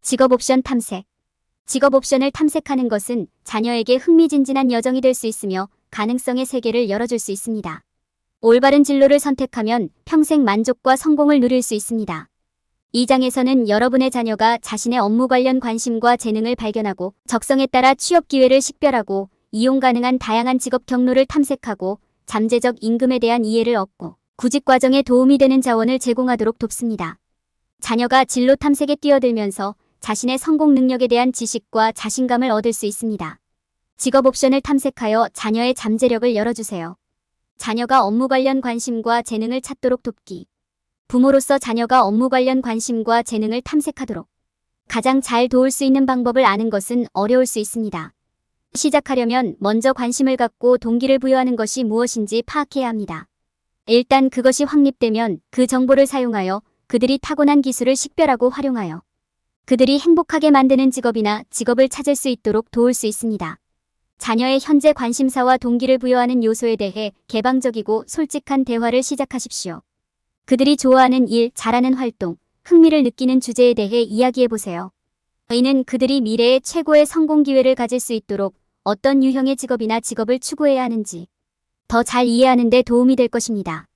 직업 옵션 탐색. 직업 옵션을 탐색하는 것은 자녀에게 흥미진진한 여정이 될 수 있으며 가능성의 세계를 열어줄 수 있습니다. 올바른 진로를 선택하면 평생 만족과 성공을 누릴 수 있습니다. 이 장에서는 여러분의 자녀가 자신의 업무 관련 관심과 재능을 발견하고 적성에 따라 취업 기회를 식별하고 이용 가능한 다양한 직업 경로를 탐색하고 잠재적 임금에 대한 이해를 얻고 구직 과정에 도움이 되는 자원을 제공하도록 돕습니다. 자녀가 진로 탐색에 뛰어들면서 자신의 성공 능력에 대한 지식과 자신감을 얻을 수 있습니다. 직업 옵션을 탐색하여 자녀의 잠재력을 열어주세요. 자녀가 업무 관련 관심과 재능을 찾도록 돕기. 부모로서 자녀가 업무 관련 관심과 재능을 탐색하도록 가장 잘 도울 수 있는 방법을 아는 것은 어려울 수 있습니다. 시작하려면 먼저 관심을 갖고 동기를 부여하는 것이 무엇인지 파악해야 합니다. 일단 그것이 확립되면 그 정보를 사용하여 그들이 타고난 기술을 식별하고 활용하여 그들이 행복하게 만드는 직업이나 직업을 찾을 수 있도록 도울 수 있습니다. 자녀의 현재 관심사와 동기를 부여하는 요소에 대해 개방적이고 솔직한 대화를 시작하십시오. 그들이 좋아하는 일, 잘하는 활동, 흥미를 느끼는 주제에 대해 이야기해보세요. 이는 그들이 미래의 최고의 성공 기회를 가질 수 있도록 어떤 유형의 직업이나 직업을 추구해야 하는지 더 잘 이해하는 데 도움이 될 것입니다.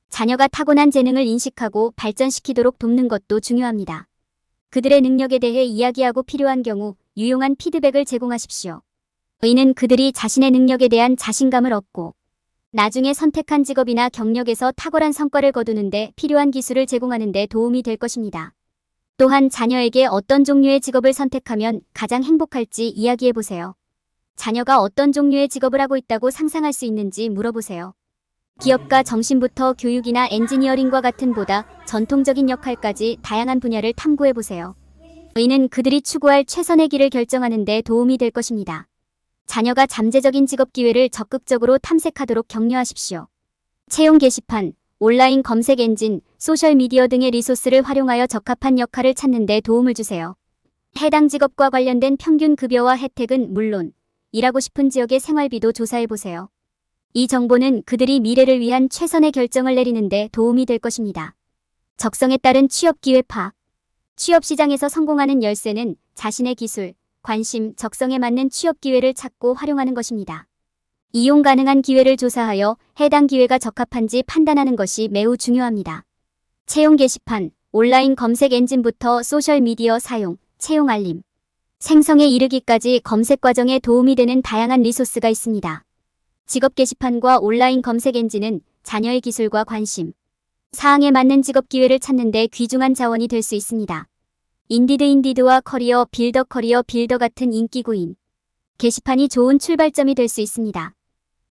자녀가 타고난 재능을 인식하고 발전시키도록 돕는 것도 중요합니다. 그들의 능력에 대해 이야기하고 필요한 경우 유용한 피드백을 제공하십시오. 이는 그들이 자신의 능력에 대한 자신감을 얻고 나중에 선택한 직업이나 경력에서 탁월한 성과를 거두는데 필요한 기술을 제공하는 데 도움이 될 것입니다. 또한 자녀에게 어떤 종류의 직업을 선택하면 가장 행복할지 이야기해보세요. 자녀가 어떤 종류의 직업을 하고 있다고 상상할 수 있는지 물어보세요. 기업가 정신부터 교육이나 엔지니어링과 같은 보다 전통적인 역할까지 다양한 분야를 탐구해보세요. 이는 그들이 추구할 최선의 길을 결정하는 데 도움이 될 것입니다. 자녀가 잠재적인 직업 기회를 적극적으로 탐색하도록 격려하십시오. 채용 게시판, 온라인 검색 엔진, 소셜미디어 등의 리소스를 활용하여 적합한 역할을 찾는 데 도움을 주세요. 해당 직업과 관련된 평균 급여와 혜택은 물론 일하고 싶은 지역의 생활비도 조사해보세요. 이 정보는 그들이 미래를 위한 최선의 결정을 내리는 데 도움이 될 것입니다. 적성에 따른 취업 기회 파악. 취업 시장에서 성공하는 열쇠는 자신의 기술, 관심, 적성에 맞는 취업 기회를 찾고 활용하는 것입니다. 이용 가능한 기회를 조사하여 해당 기회가 적합한지 판단하는 것이 매우 중요합니다. 채용 게시판, 온라인 검색 엔진부터 소셜미디어 사용, 채용 알림, 생성에 이르기까지 검색 과정에 도움이 되는 다양한 리소스가 있습니다. 직업 게시판과 온라인 검색 엔진은 자녀의 기술과 관심, 사항에 맞는 직업 기회를 찾는 데 귀중한 자원이 될 수 있습니다. 인디드와 커리어 빌더 같은 인기구인 게시판이 좋은 출발점이 될 수 있습니다.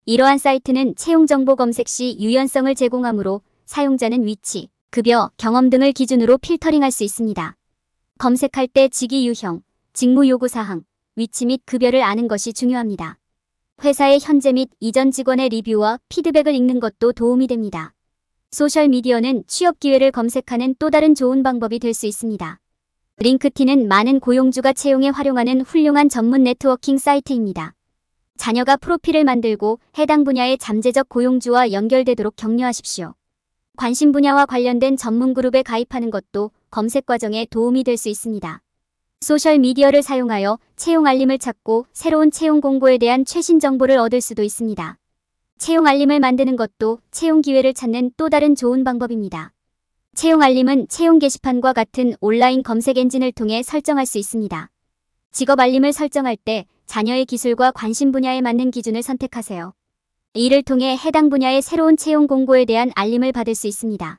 이러한 사이트는 채용 정보 검색 시 유연성을 제공하므로 사용자는 위치, 급여, 경험 등을 기준으로 필터링할 수 있습니다. 검색할 때 직위 유형, 직무 요구 사항, 위치 및 급여를 아는 것이 중요합니다. 회사의 현재 및 이전 직원의 리뷰와 피드백을 읽는 것도 도움이 됩니다. 소셜미디어는 취업 기회를 검색하는 또 다른 좋은 방법이 될 수 있습니다. 링크틴은 많은 고용주가 채용에 활용하는 훌륭한 전문 네트워킹 사이트입니다. 자녀가 프로필을 만들고 해당 분야의 잠재적 고용주와 연결되도록 격려하십시오. 관심 분야와 관련된 전문 그룹에 가입하는 것도 검색 과정에 도움이 될 수 있습니다. 소셜미디어를 사용하여 채용 알림을 찾고 새로운 채용 공고에 대한 최신 정보를 얻을 수도 있습니다. 채용 알림을 만드는 것도 채용 기회를 찾는 또 다른 좋은 방법입니다. 채용 알림은 채용 게시판과 같은 온라인 검색 엔진을 통해 설정할 수 있습니다. 직업 알림을 설정할 때 자녀의 기술과 관심 분야에 맞는 기준을 선택하세요. 이를 통해 해당 분야의 새로운 채용 공고에 대한 알림을 받을 수 있습니다.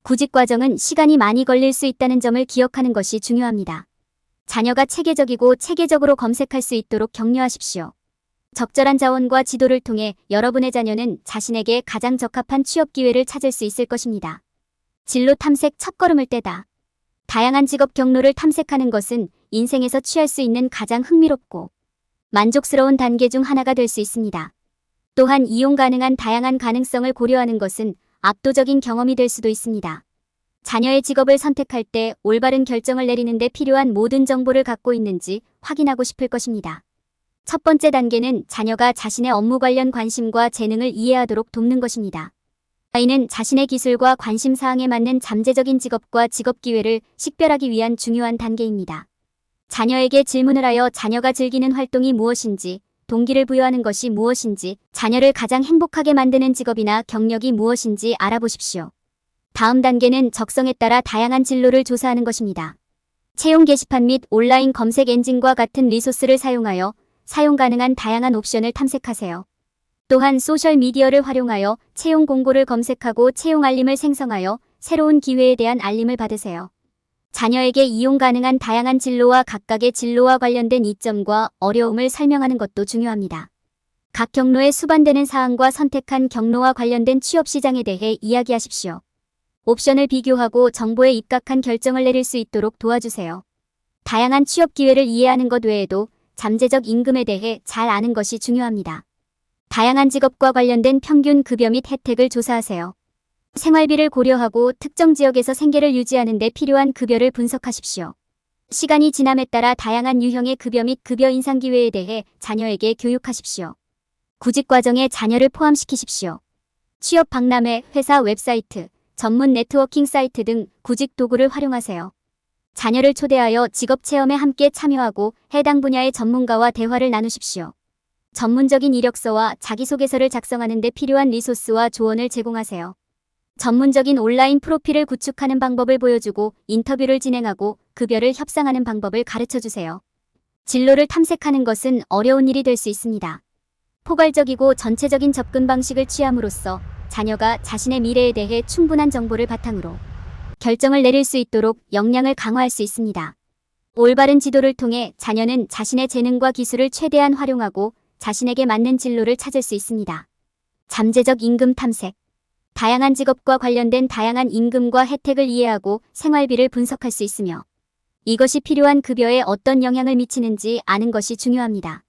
구직 과정은 시간이 많이 걸릴 수 있다는 점을 기억하는 것이 중요합니다. 자녀가 체계적이고 체계적으로 검색할 수 있도록 격려하십시오. 적절한 자원과 지도를 통해 여러분의 자녀는 자신에게 가장 적합한 취업 기회를 찾을 수 있을 것입니다. 진로 탐색 첫걸음을 떼다. 다양한 직업 경로를 탐색하는 것은 인생에서 취할 수 있는 가장 흥미롭고 만족스러운 단계 중 하나가 될 수 있습니다. 또한 이용 가능한 다양한 가능성을 고려하는 것은 압도적인 경험이 될 수도 있습니다. 자녀의 직업을 선택할 때 올바른 결정을 내리는 데 필요한 모든 정보를 갖고 있는지 확인하고 싶을 것입니다. 첫 번째 단계는 자녀가 자신의 업무 관련 관심과 재능을 이해하도록 돕는 것입니다. 이는 자신의 기술과 관심사항에 맞는 잠재적인 직업과 직업 기회를 식별하기 위한 중요한 단계입니다. 자녀에게 질문을 하여 자녀가 즐기는 활동이 무엇인지, 동기를 부여하는 것이 무엇인지, 자녀를 가장 행복하게 만드는 직업이나 경력이 무엇인지 알아보십시오. 다음 단계는 적성에 따라 다양한 진로를 조사하는 것입니다. 채용 게시판 및 온라인 검색 엔진과 같은 리소스를 사용하여 사용 가능한 다양한 옵션을 탐색하세요. 또한 소셜미디어를 활용하여 채용 공고를 검색하고 채용 알림을 생성하여 새로운 기회에 대한 알림을 받으세요. 자녀에게 이용 가능한 다양한 진로와 각각의 진로와 관련된 이점과 어려움을 설명하는 것도 중요합니다. 각 경로에 수반되는 사항과 선택한 경로와 관련된 취업 시장에 대해 이야기하십시오. 옵션을 비교하고 정보에 입각한 결정을 내릴 수 있도록 도와주세요. 다양한 취업 기회를 이해하는 것 외에도 잠재적 임금에 대해 잘 아는 것이 중요합니다. 다양한 직업과 관련된 평균 급여 및 혜택을 조사하세요. 생활비를 고려하고 특정 지역에서 생계를 유지하는 데 필요한 급여를 분석하십시오. 시간이 지남에 따라 다양한 유형의 급여 및 급여 인상 기회에 대해 자녀에게 교육하십시오. 구직 과정에 자녀를 포함시키십시오. 취업 박람회, 회사 웹사이트, 전문 네트워킹 사이트 등 구직 도구를 활용하세요. 자녀를 초대하여 직업 체험에 함께 참여하고 해당 분야의 전문가와 대화를 나누십시오. 전문적인 이력서와 자기소개서를 작성하는 데 필요한 리소스와 조언을 제공하세요. 전문적인 온라인 프로필을 구축하는 방법을 보여주고 인터뷰를 진행하고 급여를 협상하는 방법을 가르쳐주세요. 진로를 탐색하는 것은 어려운 일이 될 수 있습니다. 포괄적이고 전체적인 접근 방식을 취함으로써 자녀가 자신의 미래에 대해 충분한 정보를 바탕으로 결정을 내릴 수 있도록 역량을 강화할 수 있습니다. 올바른 지도를 통해 자녀는 자신의 재능과 기술을 최대한 활용하고 자신에게 맞는 진로를 찾을 수 있습니다. 잠재적 임금 탐색. 다양한 직업과 관련된 다양한 임금과 혜택을 이해하고 생활비를 분석할 수 있으며 이것이 필요한 급여에 어떤 영향을 미치는지 아는 것이 중요합니다.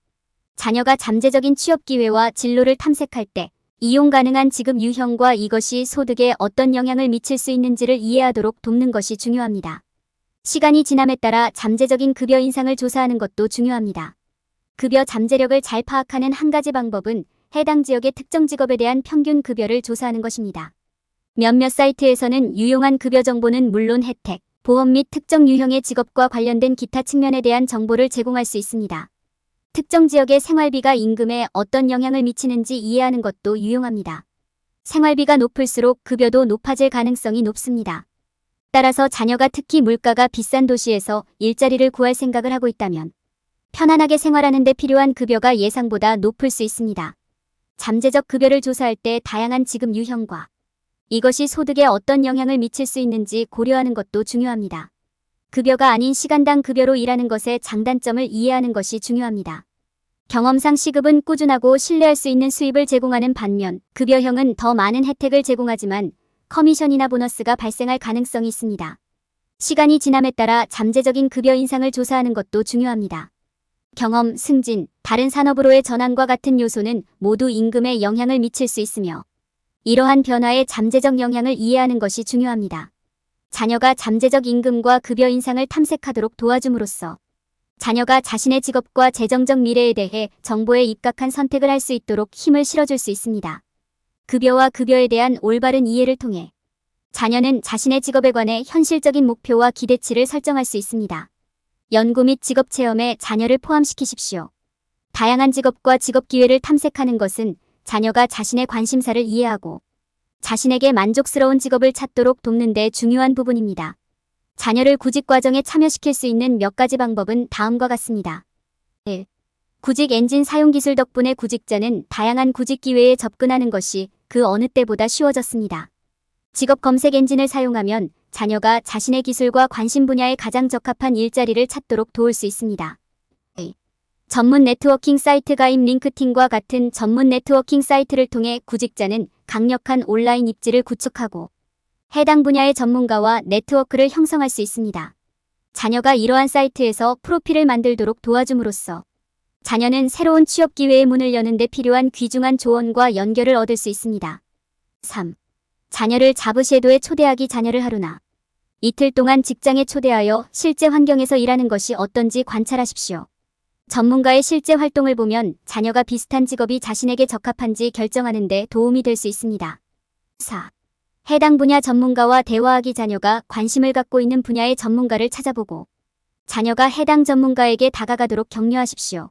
자녀가 잠재적인 취업 기회와 진로를 탐색할 때 이용 가능한 지급 유형과 이것이 소득에 어떤 영향을 미칠 수 있는지를 이해하도록 돕는 것이 중요합니다. 시간이 지남에 따라 잠재적인 급여 인상을 조사하는 것도 중요합니다. 급여 잠재력을 잘 파악하는 한 가지 방법은 해당 지역의 특정 직업에 대한 평균 급여를 조사하는 것입니다. 몇몇 사이트에서는 유용한 급여 정보는 물론 혜택, 보험 및 특정 유형의 직업과 관련된 기타 측면에 대한 정보를 제공할 수 있습니다. 특정 지역의 생활비가 임금에 어떤 영향을 미치는지 이해하는 것도 유용합니다. 생활비가 높을수록 급여도 높아질 가능성이 높습니다. 따라서 자녀가 특히 물가가 비싼 도시에서 일자리를 구할 생각을 하고 있다면 편안하게 생활하는 데 필요한 급여가 예상보다 높을 수 있습니다. 잠재적 급여를 조사할 때 다양한 지급 유형과 이것이 소득에 어떤 영향을 미칠 수 있는지 고려하는 것도 중요합니다. 급여가 아닌 시간당 급여로 일하는 것의 장단점을 이해하는 것이 중요합니다. 경험상 시급은 꾸준하고 신뢰할 수 있는 수입을 제공하는 반면 급여형은 더 많은 혜택을 제공하지만 커미션이나 보너스가 발생할 가능성이 있습니다. 시간이 지남에 따라 잠재적인 급여 인상을 조사하는 것도 중요합니다. 경험, 승진, 다른 산업으로의 전환과 같은 요소는 모두 임금에 영향을 미칠 수 있으며 이러한 변화의 잠재적 영향을 이해하는 것이 중요합니다. 자녀가 잠재적 임금과 급여 인상을 탐색하도록 도와줌으로써 자녀가 자신의 직업과 재정적 미래에 대해 정보에 입각한 선택을 할 수 있도록 힘을 실어줄 수 있습니다. 급여와 급여에 대한 올바른 이해를 통해 자녀는 자신의 직업에 관해 현실적인 목표와 기대치를 설정할 수 있습니다. 연구 및 직업 체험에 자녀를 포함시키십시오. 다양한 직업과 직업 기회를 탐색하는 것은 자녀가 자신의 관심사를 이해하고 자신에게 만족스러운 직업을 찾도록 돕는 데 중요한 부분입니다. 자녀를 구직 과정에 참여시킬 수 있는 몇 가지 방법은 다음과 같습니다. 1. 구직 엔진 사용 기술 덕분에 구직자는 다양한 구직 기회에 접근하는 것이 그 어느 때보다 쉬워졌습니다. 직업 검색 엔진을 사용하면 자녀가 자신의 기술과 관심 분야에 가장 적합한 일자리를 찾도록 도울 수 있습니다. 2. 전문 네트워킹 사이트 가입 링크틴과 같은 전문 네트워킹 사이트를 통해 구직자는 강력한 온라인 입지를 구축하고 해당 분야의 전문가와 네트워크를 형성할 수 있습니다. 자녀가 이러한 사이트에서 프로필을 만들도록 도와줌으로써 자녀는 새로운 취업 기회의 문을 여는 데 필요한 귀중한 조언과 연결을 얻을 수 있습니다. 3. 자녀를 자부쉐도에 초대하기. 자녀를 하루나 이틀 동안 직장에 초대하여 실제 환경에서 일하는 것이 어떤지 관찰하십시오. 전문가의 실제 활동을 보면 자녀가 비슷한 직업이 자신에게 적합한지 결정하는 데 도움이 될 수 있습니다. 4. 해당 분야 전문가와 대화하기. 자녀가 관심을 갖고 있는 분야의 전문가를 찾아보고 자녀가 해당 전문가에게 다가가도록 격려하십시오.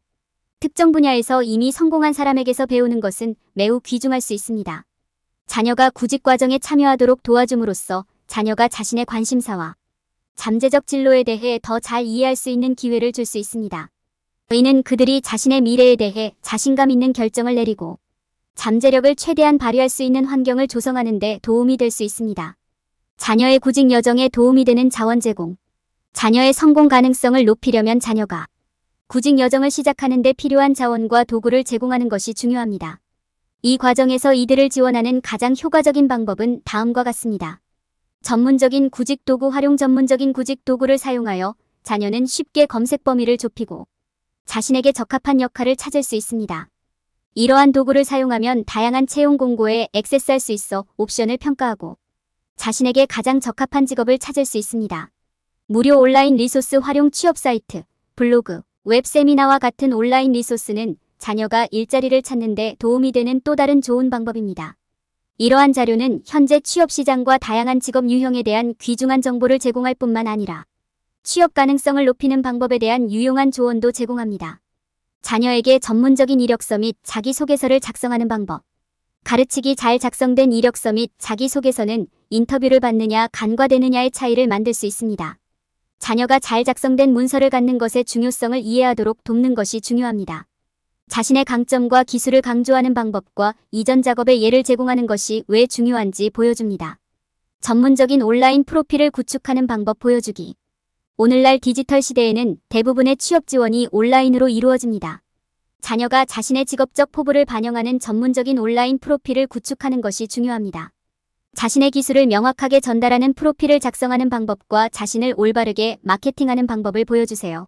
특정 분야에서 이미 성공한 사람에게서 배우는 것은 매우 귀중할 수 있습니다. 자녀가 구직 과정에 참여하도록 도와줌으로써 자녀가 자신의 관심사와 잠재적 진로에 대해 더 잘 이해할 수 있는 기회를 줄 수 있습니다. 이는 그들이 자신의 미래에 대해 자신감 있는 결정을 내리고 잠재력을 최대한 발휘할 수 있는 환경을 조성하는 데 도움이 될 수 있습니다. 자녀의 구직 여정에 도움이 되는 자원 제공. 자녀의 성공 가능성을 높이려면 자녀가 구직 여정을 시작하는 데 필요한 자원과 도구를 제공하는 것이 중요합니다. 이 과정에서 이들을 지원하는 가장 효과적인 방법은 다음과 같습니다. 전문적인 구직 도구 활용. 전문적인 구직 도구를 사용하여 자녀는 쉽게 검색 범위를 좁히고 자신에게 적합한 역할을 찾을 수 있습니다. 이러한 도구를 사용하면 다양한 채용 공고에 액세스할 수 있어 옵션을 평가하고 자신에게 가장 적합한 직업을 찾을 수 있습니다. 무료 온라인 리소스 활용. 취업 사이트, 블로그, 웹 세미나와 같은 온라인 리소스는 자녀가 일자리를 찾는 데 도움이 되는 또 다른 좋은 방법입니다. 이러한 자료는 현재 취업 시장과 다양한 직업 유형에 대한 귀중한 정보를 제공할 뿐만 아니라 취업 가능성을 높이는 방법에 대한 유용한 조언도 제공합니다. 자녀에게 전문적인 이력서 및 자기소개서를 작성하는 방법. 가르치기 잘 작성된 이력서 및 자기소개서는 인터뷰를 받느냐 간과되느냐의 차이를 만들 수 있습니다. 자녀가 잘 작성된 문서를 갖는 것의 중요성을 이해하도록 돕는 것이 중요합니다. 자신의 강점과 기술을 강조하는 방법과 이전 작업의 예를 제공하는 것이 왜 중요한지 보여줍니다. 전문적인 온라인 프로필을 구축하는 방법 보여주기. 오늘날 디지털 시대에는 대부분의 취업 지원이 온라인으로 이루어집니다. 자녀가 자신의 직업적 포부를 반영하는 전문적인 온라인 프로필을 구축하는 것이 중요합니다. 자신의 기술을 명확하게 전달하는 프로필을 작성하는 방법과 자신을 올바르게 마케팅하는 방법을 보여주세요.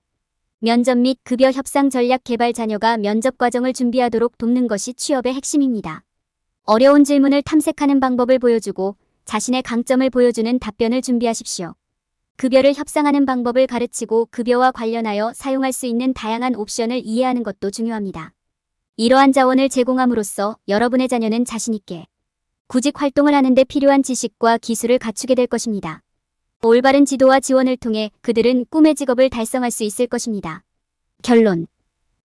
면접 및 급여 협상 전략 개발. 자녀가 면접 과정을 준비하도록 돕는 것이 취업의 핵심입니다. 어려운 질문을 탐색하는 방법을 보여주고 자신의 강점을 보여주는 답변을 준비하십시오. 급여를 협상하는 방법을 가르치고 급여와 관련하여 사용할 수 있는 다양한 옵션을 이해하는 것도 중요합니다. 이러한 자원을 제공함으로써 여러분의 자녀는 자신있게 구직 활동을 하는 데 필요한 지식과 기술을 갖추게 될 것입니다. 올바른 지도와 지원을 통해 그들은 꿈의 직업을 달성할 수 있을 것입니다. 결론.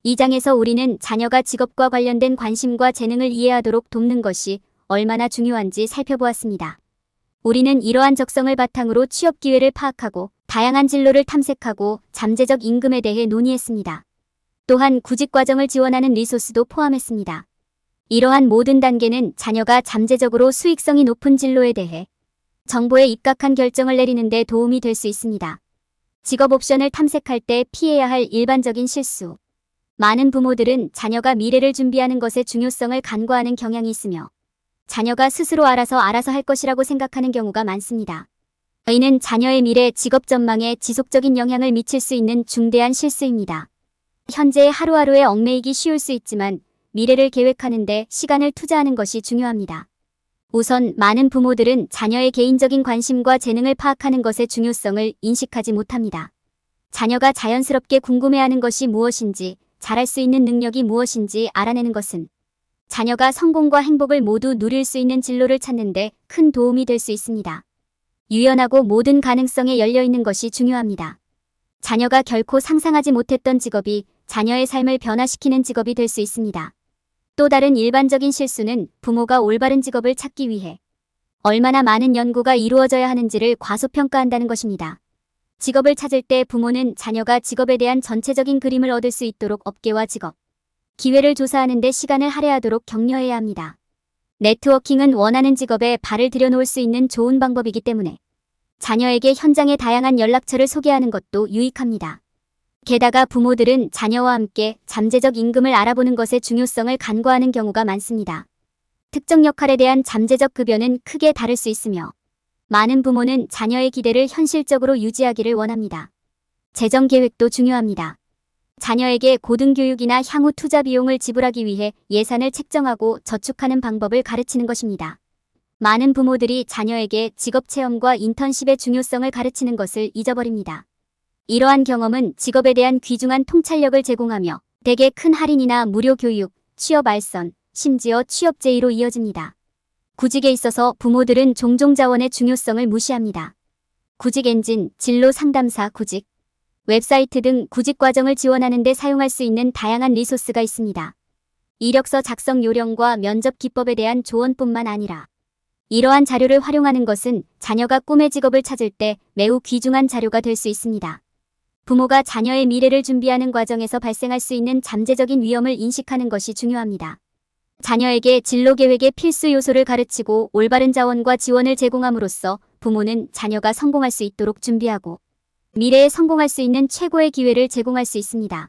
이 장에서 우리는 자녀가 직업과 관련된 관심과 재능을 이해하도록 돕는 것이 얼마나 중요한지 살펴보았습니다. 우리는 이러한 적성을 바탕으로 취업 기회를 파악하고 다양한 진로를 탐색하고 잠재적 임금에 대해 논의했습니다. 또한 구직 과정을 지원하는 리소스도 포함했습니다. 이러한 모든 단계는 자녀가 잠재적으로 수익성이 높은 진로에 대해 정보에 입각한 결정을 내리는 데 도움이 될 수 있습니다. 직업 옵션을 탐색할 때 피해야 할 일반적인 실수. 많은 부모들은 자녀가 미래를 준비하는 것의 중요성을 간과하는 경향이 있으며 자녀가 스스로 알아서 할 것이라고 생각하는 경우가 많습니다. 이는 자녀의 미래 직업 전망에 지속적인 영향을 미칠 수 있는 중대한 실수입니다. 현재의 하루하루에 얽매이기 쉬울 수 있지만 미래를 계획하는 데 시간을 투자하는 것이 중요합니다. 우선 많은 부모들은 자녀의 개인적인 관심과 재능을 파악하는 것의 중요성을 인식하지 못합니다. 자녀가 자연스럽게 궁금해하는 것이 무엇인지, 잘할 수 있는 능력이 무엇인지 알아내는 것은 자녀가 성공과 행복을 모두 누릴 수 있는 진로를 찾는 데 큰 도움이 될 수 있습니다. 유연하고 모든 가능성에 열려있는 것이 중요합니다. 자녀가 결코 상상하지 못했던 직업이 자녀의 삶을 변화시키는 직업이 될 수 있습니다. 또 다른 일반적인 실수는 부모가 올바른 직업을 찾기 위해 얼마나 많은 연구가 이루어져야 하는지를 과소평가한다는 것입니다. 직업을 찾을 때 부모는 자녀가 직업에 대한 전체적인 그림을 얻을 수 있도록 업계와 직업, 기회를 조사하는 데 시간을 할애하도록 격려해야 합니다. 네트워킹은 원하는 직업에 발을 들여놓을 수 있는 좋은 방법이기 때문에 자녀에게 현장의 다양한 연락처를 소개하는 것도 유익합니다. 게다가 부모들은 자녀와 함께 잠재적 임금을 알아보는 것의 중요성을 간과하는 경우가 많습니다. 특정 역할에 대한 잠재적 급여는 크게 다를 수 있으며 많은 부모는 자녀의 기대를 현실적으로 유지하기를 원합니다. 재정 계획도 중요합니다. 자녀에게 고등교육이나 향후 투자 비용을 지불하기 위해 예산을 책정하고 저축하는 방법을 가르치는 것입니다. 많은 부모들이 자녀에게 직업체험과 인턴십의 중요성을 가르치는 것을 잊어버립니다. 이러한 경험은 직업에 대한 귀중한 통찰력을 제공하며 대개 큰 할인이나 무료 교육, 취업 알선, 심지어 취업 제의로 이어집니다. 구직에 있어서 부모들은 종종 자원의 중요성을 무시합니다. 구직 엔진, 진로 상담사, 구직 웹사이트 등 구직 과정을 지원하는 데 사용할 수 있는 다양한 리소스가 있습니다. 이력서 작성 요령과 면접 기법에 대한 조언뿐만 아니라 이러한 자료를 활용하는 것은 자녀가 꿈의 직업을 찾을 때 매우 귀중한 자료가 될 수 있습니다. 부모가 자녀의 미래를 준비하는 과정에서 발생할 수 있는 잠재적인 위험을 인식하는 것이 중요합니다. 자녀에게 진로 계획의 필수 요소를 가르치고 올바른 자원과 지원을 제공함으로써 부모는 자녀가 성공할 수 있도록 준비하고 미래에 성공할 수 있는 최고의 기회를 제공할 수 있습니다.